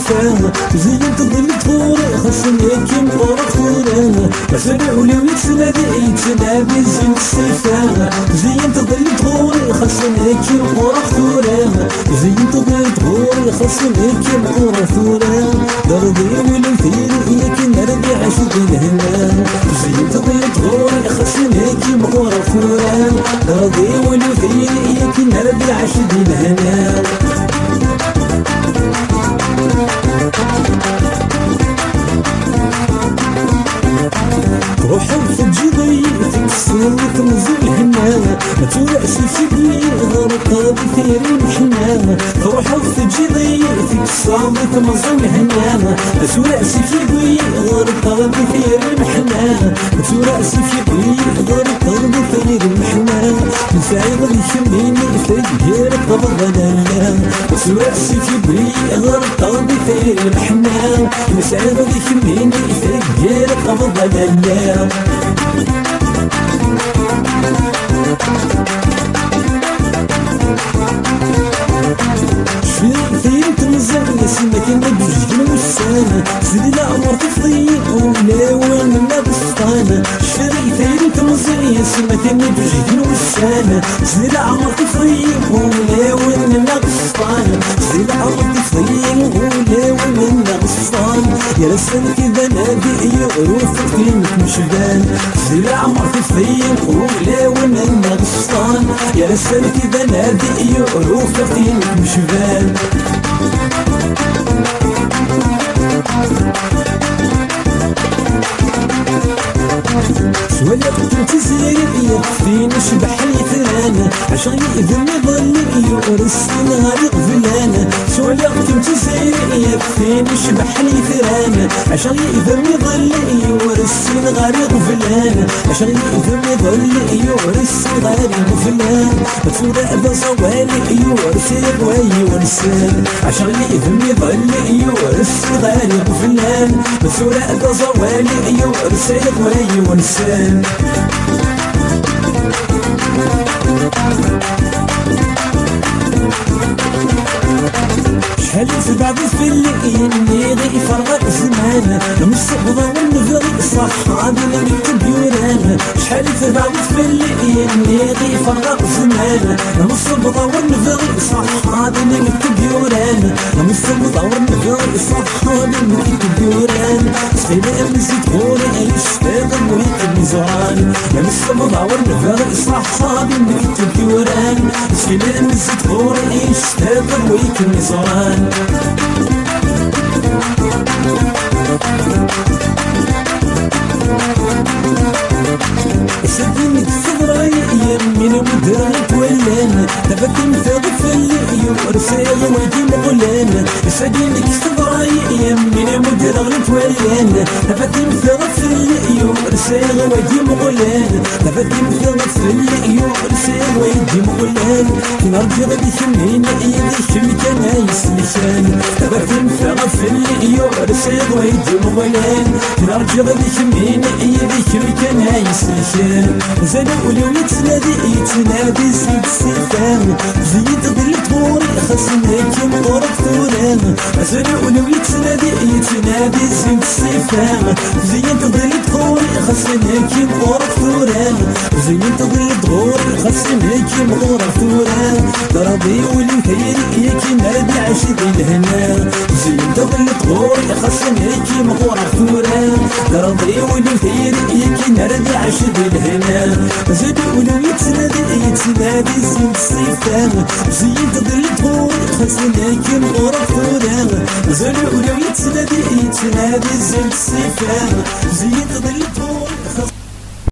السيفان زين تظل تغوري خاصني كي مغورك ثوران مثلا ولو يتنادي زين السيفان زين تظل تغوري خاصني كي مغورك ثوران زين تظل تغوري خاصني كي مغورك ثوران دربي ولو ثيري ياك نربي عشق الهنا زين تظل تغوري خاصني كي مغورك ثوران دربي ولو ثيري ياك نربي عشق الهنا روحي في جيبي تكسر تنزل هنا ما تورعش في بي غرقة بثير الحنان روحي في جيبي تكسر تنزل هنا ما تورعش في بي غرقة بثير الحنان ما تورعش في بي غرقة بثير الحنان نسعيد يشميني تغير قبض لا ما تورعش في بي غرقة بثير الحنان نسعيد يشميني تغير قبض لا شفير تنزل يسمك النبي والسنة سيدي العمر تفضيق ولا وين بسطانة شفير تنزل يسمك النبي والسنة سيدي العمر تفضيق ولا وين بسطانة سيدي العمر تفضيق ولا وين بسطانة يا لسانك إذا نادي يعرفك فينك مشبان سيدي العمر تفضيق ولا وين بسطانة يا لسانك إذا نادي يعرفك فينك مشبان شوية كنت زيري يكفيني شبح الثران عشان يأذن يظل يورس نهاري غفلان شوية كنت زيري يكفيني شبح الثران عشان يأذن يظل يورس نهاري غفلان عشان يأذن يظل يورس نهاري غفلان بتورع بصوالي يورس يبوي ونسان عشان يأذن يظل يورس نهاري غفلان بتورع بصوالي يورس يبوي ونسان شحال في بعض الفلين يغي فرغ زمان المستقبل والنفري صح عادي نكتب يوران شحال في بعض الفلين يغي فرغ زمان المستقبل والنفري صح عادي نكتب يوران المستقبل والنفري صح عادي نكتب يوران سفينة مزيد غوري يشتغل ويكتب مزران المستقبل والنفري صح عادي نكتب يوران سفينة مزيد غوري يشتغل ويكتب مزران سديني الصدراي يمين ودران تولان تبكي مثال فلي يورسايا ويدي مغلان سديني الصدراي يمين ودران تولان تبكي مثال فلي يورسايا ويدي مغلان تبكي مثال فلي يورسايا ويدي مغلان نرجع غادي يمين يدي شمي كان يسلسان تبكي مثال فلي يورسايا ويدي مغلان نرجع غادي يمين يدي شمي كان يسلسان زانا ولو يتنادي زيد السيفان زيد ظل طوري خاصني كي مغورك ثوران زانا ولو يتنادي زيد السيفان زيد ظل طوري خاصني كي مغورك ثوران زيد ظل طوري خاصني كي مغورك ثوران ضربي ولي ثيري ياكي نادي عشق الهنا زيد ظل طوري خاصني كي مغورك ثوران ضربي ولي ثيري ياكي نادي عشق الهنا زادي ولو يتنادي زيد السيفان زيد ظل طوري خاصني كي مغورك ثوران زادي ولو يتنادي زيد السيفان زيد ظل طوري